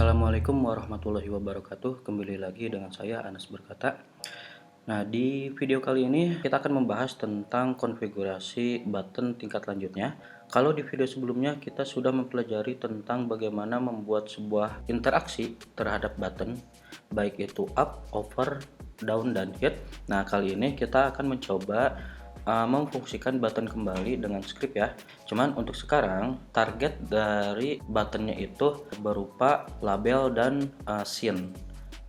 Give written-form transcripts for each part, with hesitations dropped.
Assalamualaikum warahmatullahi wabarakatuh. Kembali lagi dengan saya Anas Berkata. Nah, di video kali ini kita akan membahas tentang konfigurasi button tingkat lanjutnya. Kalau di video sebelumnya kita sudah mempelajari tentang bagaimana membuat sebuah interaksi terhadap button, baik itu up, over, down, dan hit. Nah, kali ini kita akan mencoba memfungsikan button kembali dengan script ya. Cuman untuk sekarang target dari buttonnya itu berupa label dan scene.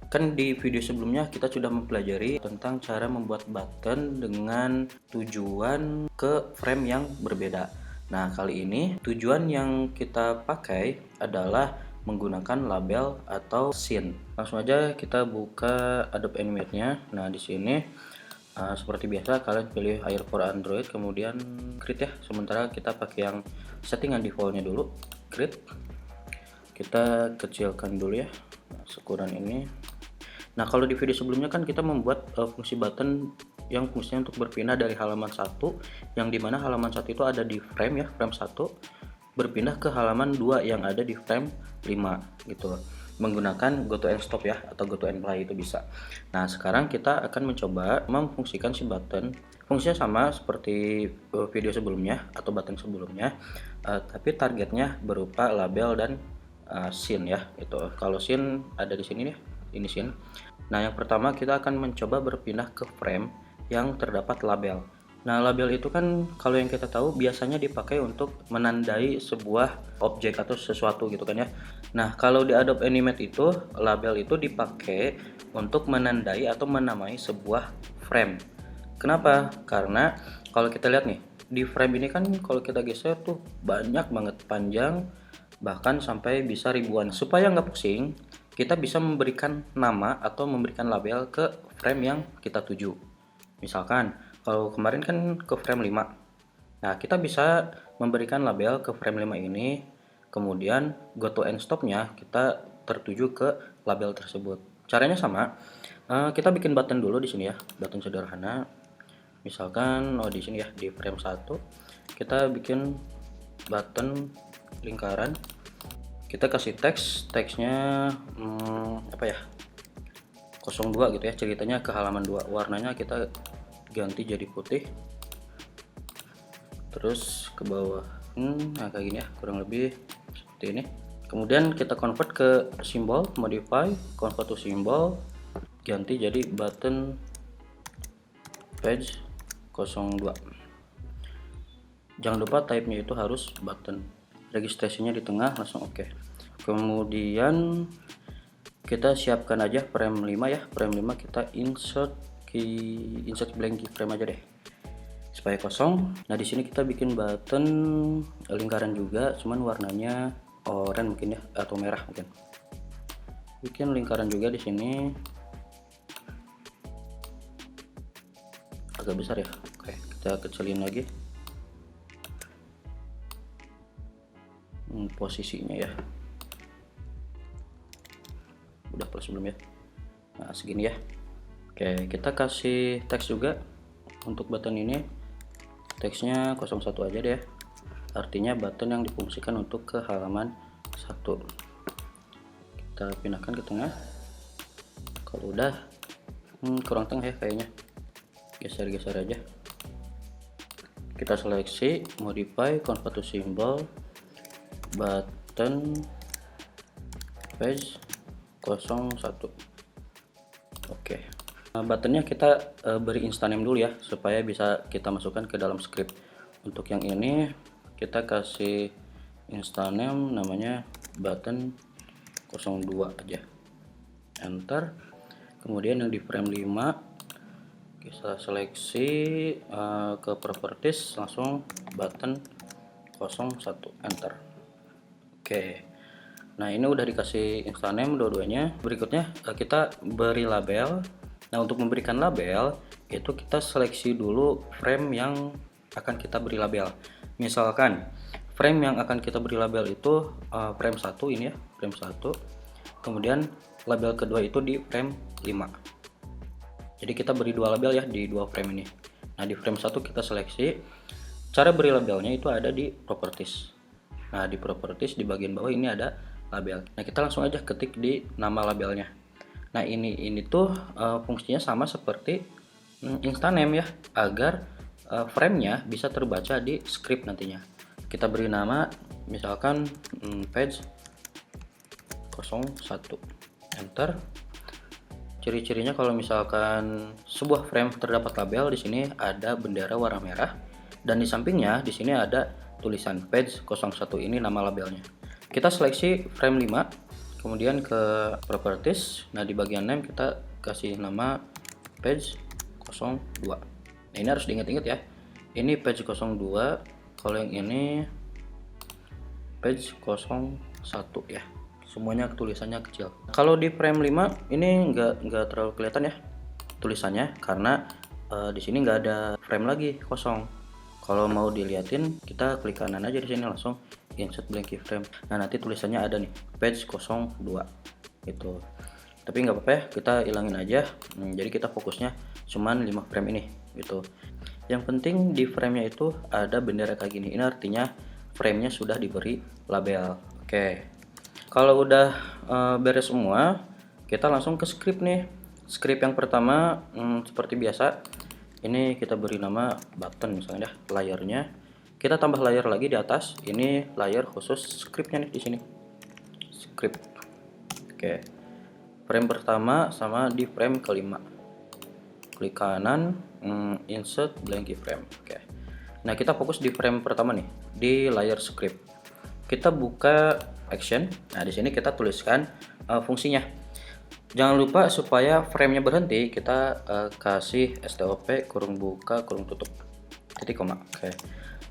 Kan di video sebelumnya kita sudah mempelajari tentang cara membuat button dengan tujuan ke frame yang berbeda. Nah, kali ini tujuan yang kita pakai adalah menggunakan label atau scene. Langsung aja kita buka Adobe Animate-nya. Nah, di sini seperti biasa kalian pilih Air for Android, kemudian create ya. Sementara kita pakai yang settingan defaultnya dulu, create. Kita kecilkan dulu ya seukuran ini. Nah, kalau di video sebelumnya kan kita membuat fungsi button yang fungsinya untuk berpindah dari halaman 1, yang dimana halaman 1 itu ada di frame ya, frame 1, berpindah ke halaman 2 yang ada di frame 5 gitu, menggunakan go to end stop ya, atau go to end play itu bisa. Nah, sekarang kita akan mencoba memfungsikan si button. Fungsinya sama seperti video sebelumnya atau button sebelumnya, tapi targetnya berupa label dan scene ya. Itu kalau scene ada di sini nih, ini scene. Nah, yang pertama kita akan mencoba berpindah ke frame yang terdapat label. Nah, label itu kan kalau yang kita tahu biasanya dipakai untuk menandai sebuah objek atau sesuatu gitu kan ya. Nah, kalau di Adobe Animate itu label itu dipakai untuk menandai atau menamai sebuah frame. Kenapa? Karena kalau kita lihat nih, di frame ini kan kalau kita geser tuh banyak banget, panjang, bahkan sampai bisa ribuan. Supaya nggak pusing, kita bisa memberikan nama atau memberikan label ke frame yang kita tuju. Misalkan kalau kemarin kan ke frame 5. Nah, kita bisa memberikan label ke frame 5 ini, kemudian go to end stop-nya kita tertuju ke label tersebut. Caranya sama. Kita bikin button dulu di sini ya, button sederhana. Misalkan di sini ya di frame 1 kita bikin button lingkaran. Kita kasih teksnya apa ya, 02 gitu ya, ceritanya ke halaman 2. Warnanya kita ganti jadi putih, terus ke bawah nah kayak gini ya, kurang lebih seperti ini. Kemudian kita convert ke simbol, modify, convert to symbol, ganti jadi button page 02. Jangan lupa type-nya itu harus button, registrasinya di tengah, langsung oke. Kemudian kita siapkan aja frame 5 ya, frame 5 kita insert blank keyframe aja deh supaya kosong. Nah, di sini kita bikin button lingkaran juga, cuman warnanya oranye mungkin ya, atau merah mungkin. Bikin lingkaran juga di sini agak besar ya. Oke, kita kecilin lagi posisinya ya. Udah plus belum ya? Nah, segini ya. Oke, kita kasih teks juga untuk button ini. Teksnya 01 aja deh, artinya button yang difungsikan untuk ke halaman 1. Kita pindahkan ke tengah. Kalau udah kurang tengah ya kayaknya, geser-geser aja. Kita seleksi, modify, convert to symbol, button page 01. Oke. Buttonnya kita beri instant name dulu ya, supaya bisa kita masukkan ke dalam script. Untuk yang ini kita kasih instant name namanya button 02 aja, enter. Kemudian yang di frame 5 kita seleksi ke properties, langsung button 01, enter. Oke. Nah, ini udah dikasih instant name dua-duanya. Berikutnya kita beri label. Nah, untuk memberikan label itu kita seleksi dulu frame yang akan kita beri label. Misalkan frame yang akan kita beri label itu frame 1 ini ya, frame 1. Kemudian label kedua itu di frame 5. Jadi kita beri dua label ya di dua frame ini. Nah, di frame 1 kita seleksi. Cara beri labelnya itu ada di properties. Nah, di properties di bagian bawah ini ada label. Nah, kita langsung aja ketik di nama labelnya. Nah, ini tuh fungsinya sama seperti instant name ya, agar frame-nya bisa terbaca di script nantinya. Kita beri nama misalkan page 01, enter. Ciri-cirinya kalau misalkan sebuah frame terdapat label, di sini ada bendera warna merah dan di sampingnya di sini ada tulisan page 01, ini nama labelnya. Kita seleksi frame 5, kemudian ke properties. Nah, di bagian name kita kasih nama page 02. Nah, ini harus diingat-ingat ya. Ini page 02, kalau yang ini page 01 ya. Semuanya tulisannya kecil. Kalau di frame 5 ini nggak terlalu kelihatan ya tulisannya, karena di sini nggak ada frame lagi, kosong. Kalau mau diliatin, kita klik kanan aja di sini, langsung insert blank keyframe. Nah, nanti tulisannya ada nih page 02 gitu. Tapi nggak apa-apa ya, kita ilangin aja. Jadi kita fokusnya cuman 5 frame ini gitu. Yang penting di framenya itu ada bendera kayak gini. Ini artinya framenya sudah diberi label. Oke. Kalau udah beres semua, kita langsung ke script nih. Script yang pertama seperti biasa, ini kita beri nama button misalnya, layarnya. Kita tambah layar lagi di atas. Ini layar khusus scriptnya nih di sini. Script. Oke. Frame pertama sama di frame kelima. Klik kanan, insert blank keyframe. Oke. Nah, kita fokus di frame pertama nih, di layar script. Kita buka action. Nah, di sini kita tuliskan fungsinya. Jangan lupa supaya framenya berhenti, kita kasih stop kurung buka kurung tutup titik koma. Oke.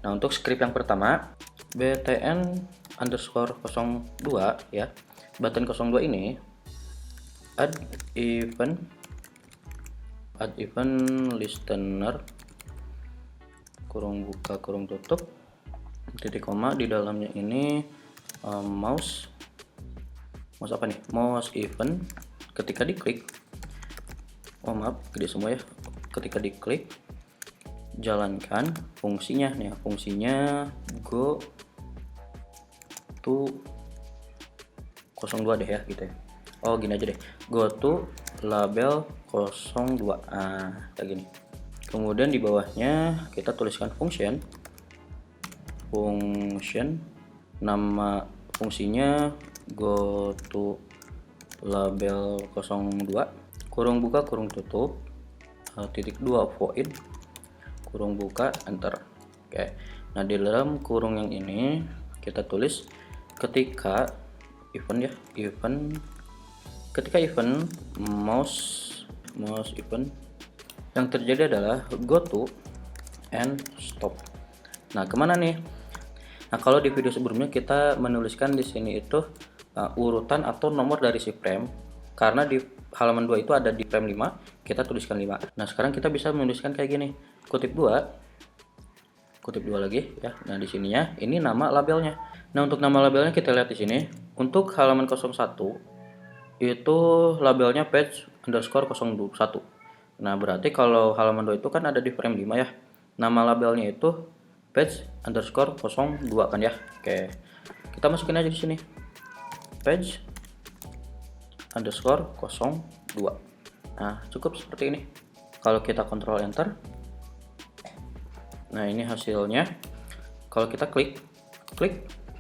Nah, untuk script yang pertama btn_02 ya, button 02 ini add event listener kurung buka kurung tutup titik koma, di dalamnya ini mouse apa nih, mouse event. Ketika diklik, gede semua ya, ketika diklik jalankan fungsinya nih, fungsinya go to 02 deh ya gitu ya. Gini aja deh, go to label 02. Kayak gini. Kemudian di bawahnya kita tuliskan function, nama fungsinya go to label 02 kurung buka kurung tutup titik 2 void kurung buka enter. Oke. Nah, di dalam kurung yang ini kita tulis ketika event ya, ketika event mouse event yang terjadi adalah go to and stop. Nah, kemana nih? Nah, kalau di video sebelumnya kita menuliskan di sini itu urutan atau nomor dari si frame, karena di halaman 2 itu ada di frame 5, kita tuliskan 5. Nah, sekarang kita bisa menuliskan kayak gini, kutip 2 lagi ya. Nah, di sininya ini nama labelnya. Nah, untuk nama labelnya kita lihat di sini. Untuk halaman 01 itu labelnya page_01. Nah, berarti kalau halaman 2 itu kan ada di frame 5 ya. Nama labelnya itu page_02 kan ya. Oke. Kita masukin aja di sini. page_02. Nah, cukup seperti ini. Kalau kita kontrol enter. Nah, ini hasilnya. Kalau kita klik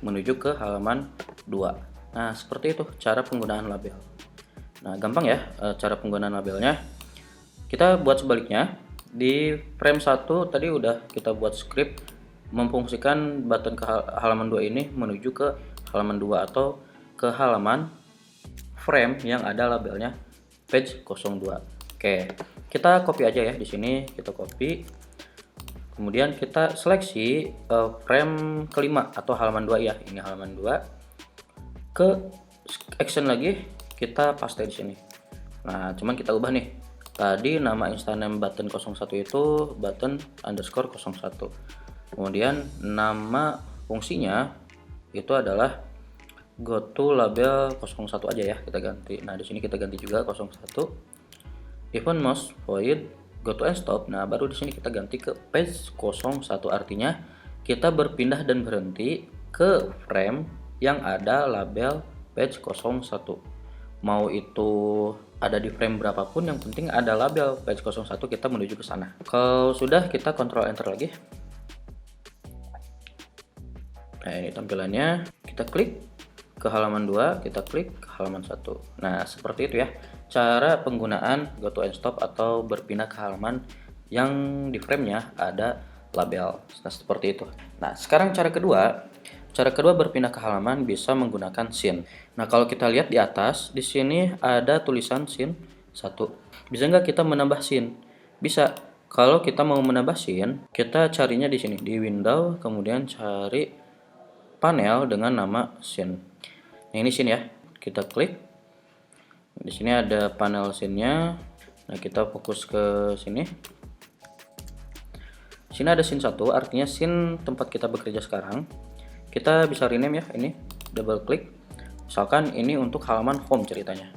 menuju ke halaman 2. Nah, seperti itu cara penggunaan label. Nah, gampang ya cara penggunaan labelnya. Kita buat sebaliknya. Di frame 1 tadi udah kita buat script memfungsikan button ke halaman 2 ini menuju ke halaman 2 atau ke halaman frame yang ada labelnya page 02. Oke, kita copy aja ya di sini, kita copy. Kemudian kita seleksi frame kelima atau halaman 2 ya. Ini halaman 2. Ke action lagi kita paste di sini. Nah, cuman kita ubah nih. Tadi nama instant name button 01 itu button_01. Kemudian nama fungsinya itu adalah go to label 01 aja ya, kita ganti. Nah, di sini kita ganti juga 01. Event mouse void go to and stop. Nah, baru di sini kita ganti ke page 01, artinya kita berpindah dan berhenti ke frame yang ada label page 01. Mau itu ada di frame berapapun, yang penting ada label page 01, kita menuju ke sana. Kalau sudah, kita Ctrl Enter lagi. Nah, ini tampilannya. Kita klik ke halaman 2, kita klik ke halaman 1. Nah, seperti itu ya cara penggunaan go to and stop atau berpindah ke halaman yang di framenya ada label. Nah, seperti itu. Nah, sekarang cara kedua berpindah ke halaman bisa menggunakan scene. Nah, kalau kita lihat di atas, di sini ada tulisan scene 1. Bisa nggak kita menambah scene? Bisa. Kalau kita mau menambah scene, kita carinya di sini, di window, kemudian cari panel dengan nama scene. Nah, ini scene ya. Kita klik. Di sini ada panel scene-nya. Nah, kita fokus ke sini. Sini ada scene 1, artinya scene tempat kita bekerja sekarang. Kita bisa rename ya, ini double klik. Misalkan ini untuk halaman home ceritanya,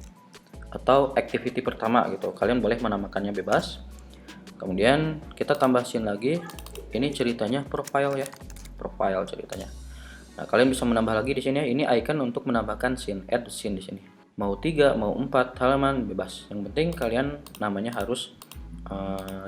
atau activity pertama gitu. Kalian boleh menamakannya bebas. Kemudian kita tambah scene lagi. Ini ceritanya profile ya, profile ceritanya. Nah, kalian bisa menambah lagi di sini ya. Ini icon untuk menambahkan scene, add scene di sini. Mau 3, mau 4 halaman bebas. Yang penting kalian namanya harus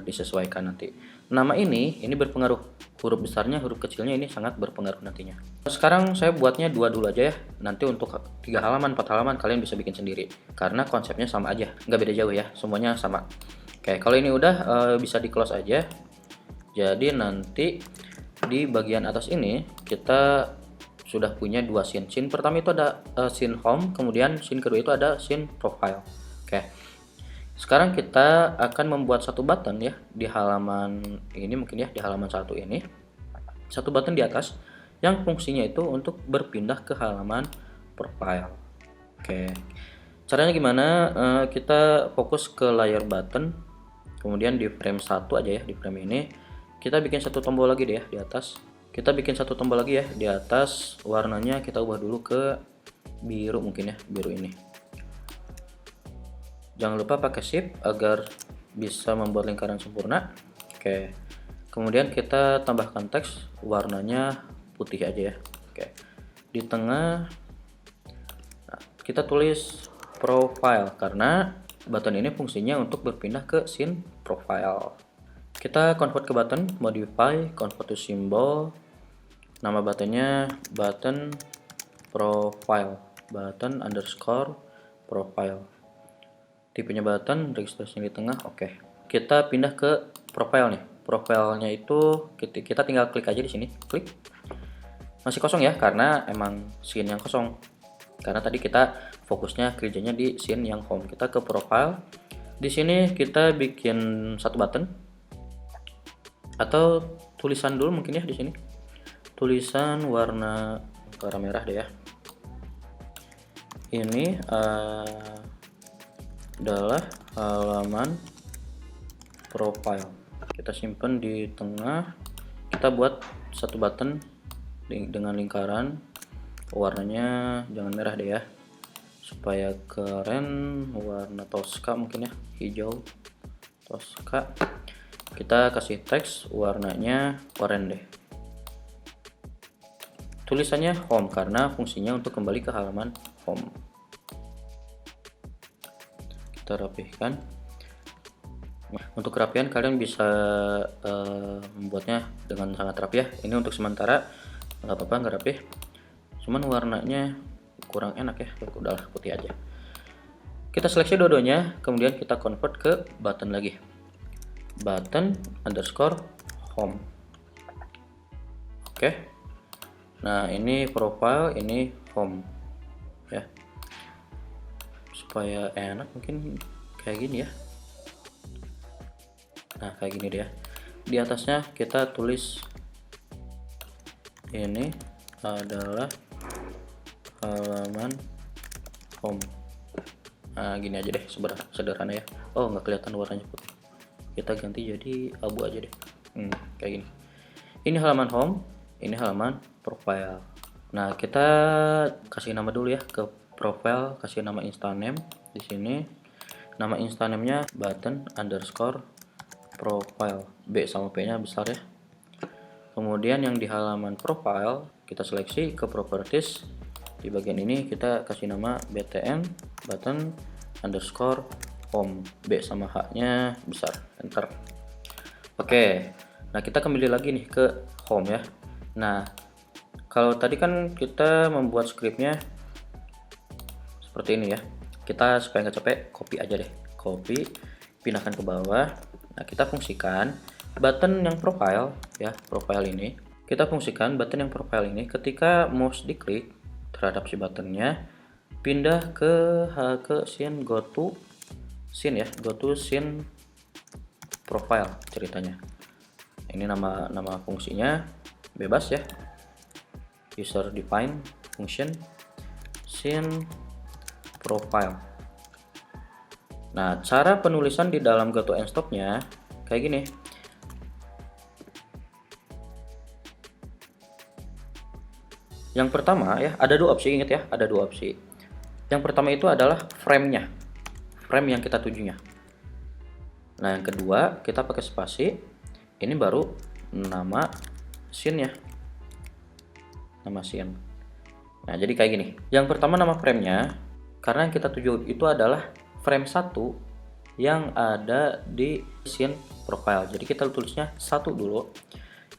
disesuaikan nanti. Nama ini berpengaruh. Huruf besarnya, huruf kecilnya ini sangat berpengaruh nantinya. Sekarang saya buatnya 2 dulu aja ya. Nanti untuk 3 halaman, 4 halaman kalian bisa bikin sendiri. Karena konsepnya sama aja, nggak beda jauh ya. Semuanya sama. Oke, kalau ini udah bisa di close aja. Jadi nanti di bagian atas ini kita sudah punya 2 scene. Scene pertama itu ada scene home, kemudian scene kedua itu ada scene profile. Oke. Sekarang kita akan membuat satu button ya di halaman ini, mungkin ya di halaman 1 ini. Satu button di atas yang fungsinya itu untuk berpindah ke halaman profile. Oke. Caranya gimana? Kita fokus ke layer button. Kemudian di frame 1 aja ya, di frame ini kita bikin satu tombol lagi deh ya di atas. Kita bikin satu tombol lagi ya di atas, warnanya kita ubah dulu ke biru mungkin ya, biru ini. Jangan lupa pakai shift agar bisa membuat lingkaran sempurna. Oke. Kemudian kita tambahkan teks, warnanya putih aja ya. Oke. Di tengah kita tulis profile karena button ini fungsinya untuk berpindah ke scene profile. Kita convert ke button, modify, convert to symbol. Nama buttonnya button profile, button underscore profile. Tipenya button, registrasinya di tengah. Oke. Kita pindah ke profile nih. Profilnya itu kita tinggal klik aja di sini, klik. Masih kosong ya karena emang scene yang kosong. Karena tadi kita fokusnya kerjanya di scene yang home. Kita ke profile. Di sini kita bikin satu button atau tulisan dulu mungkin ya di sini. Tulisan warna merah deh ya. Ini adalah halaman profile. Kita simpan di tengah. Kita buat satu button dengan lingkaran, warnanya jangan merah deh ya, supaya keren. Warna Tosca mungkin ya, hijau Tosca. Kita kasih teks, warnanya oranye deh. Tulisannya home karena fungsinya untuk kembali ke halaman home. Kita rapihkan. Untuk kerapian kalian bisa membuatnya dengan sangat rapi ya. Ini untuk sementara nggak apa-apa, nggak rapih. Cuman warnanya kurang enak ya, udahlah putih aja. Kita seleksi dua-duanya, kemudian kita convert ke button lagi. Button underscore home. Oke. Nah, ini profile, ini home ya. Supaya enak mungkin kayak gini ya. Nah, kayak gini dia. Di atasnya kita tulis ini adalah halaman home. Nah, gini aja deh, sederhana ya. Oh, nggak kelihatan warnanya putih. Kita ganti jadi abu aja deh. Kayak gini. Ini halaman home, ini halaman profile. Nah, kita kasih nama dulu ya ke profile, kasih nama instance name di sini. Nama instance name-nya button underscore profile. B sama P-nya besar ya. Kemudian yang di halaman profile kita seleksi ke properties, Di bagian ini kita kasih nama btn button underscore home, B sama H nya besar, enter. Oke, nah kita kembali lagi nih ke home ya. Nah kalau tadi kan kita membuat scriptnya seperti ini ya, kita supaya nggak capek copy aja deh, copy, pindahkan ke bawah. Nah kita fungsikan button yang profile ya, profile ini kita fungsikan button yang profile ini ketika mouse diklik terhadap si buttonnya, pindah ke scene go to scene ya, go to scene profile ceritanya. Ini nama fungsinya bebas ya, user define function scene profile. Nah cara penulisan di dalam go to end stop-nya kayak gini. Yang pertama ya, ada dua opsi, ingat ya, ada dua opsi. Yang pertama itu adalah frame-nya, frame yang kita tujunya. Nah yang kedua kita pakai spasi, ini baru nama scene-nya, nama scene. Nah jadi kayak gini. Yang pertama nama frame-nya, karena yang kita tuju itu adalah frame 1 yang ada di scene profile. Jadi kita tulisnya 1 dulu,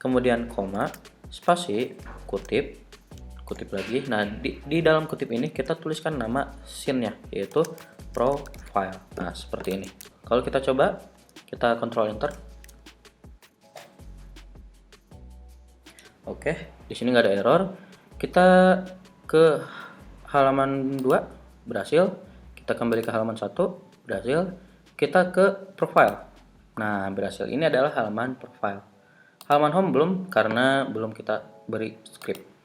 kemudian koma, spasi, kutip lagi. Nah di dalam kutip ini kita tuliskan nama scene-nya, yaitu profile. Nah seperti ini. Kalau kita coba, kita Ctrl Enter. Oke, di sini nggak ada error. Kita ke halaman 2, berhasil. Kita kembali ke halaman 1, berhasil. Kita ke profile. Nah berhasil. Ini adalah halaman profile. Halaman home belum, karena belum kita beri script.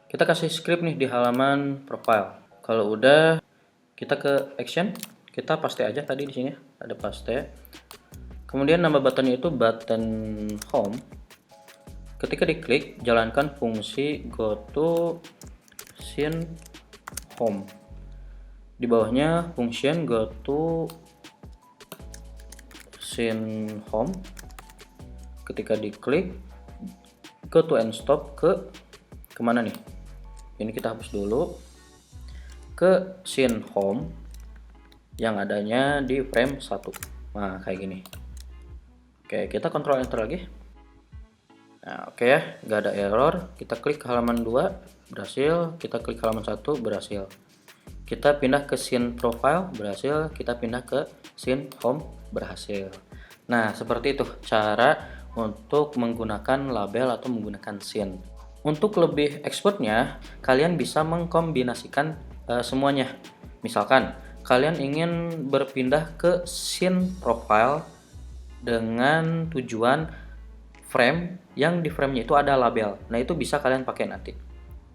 Kita kasih script nih di halaman profile. Kalau udah, kita ke action, kita paste aja tadi di sini ada paste. Kemudian nama buttonnya itu button home. Ketika diklik, jalankan fungsi go to scene home. Di bawahnya function go to scene home. Ketika diklik, go to end stop ke kemana nih? Ini kita hapus dulu, ke scene home yang adanya di frame 1. Nah kayak gini. Oke, kita Ctrl Enter lagi. Nah oke ya, nggak ada error. Kita klik ke halaman 2, berhasil. Kita klik halaman 1, berhasil. Kita pindah ke scene profile, berhasil. Kita pindah ke scene home, berhasil. Nah seperti itu cara untuk menggunakan label atau menggunakan scene. Untuk lebih expertnya, kalian bisa mengkombinasikan semuanya. Misalkan kalian ingin berpindah ke scene profile dengan tujuan frame yang di framenya itu ada label. Nah itu bisa kalian pakai nanti.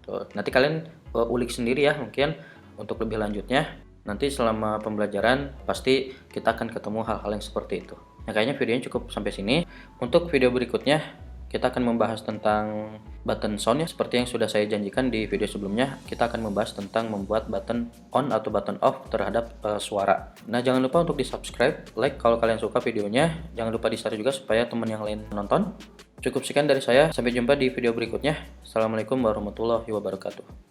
Tuh, nanti kalian ulik sendiri ya, mungkin untuk lebih lanjutnya. Nanti selama pembelajaran pasti kita akan ketemu hal-hal yang seperti itu. Nah kayaknya videonya cukup sampai sini. Untuk video berikutnya kita akan membahas tentang button sound ya, seperti yang sudah saya janjikan di video sebelumnya. Kita akan membahas tentang membuat button on atau button off terhadap suara. Nah jangan lupa untuk di subscribe, like kalau kalian suka videonya. Jangan lupa di share juga supaya teman yang lain nonton. Cukup sekian dari saya, sampai jumpa di video berikutnya. Assalamualaikum warahmatullahi wabarakatuh.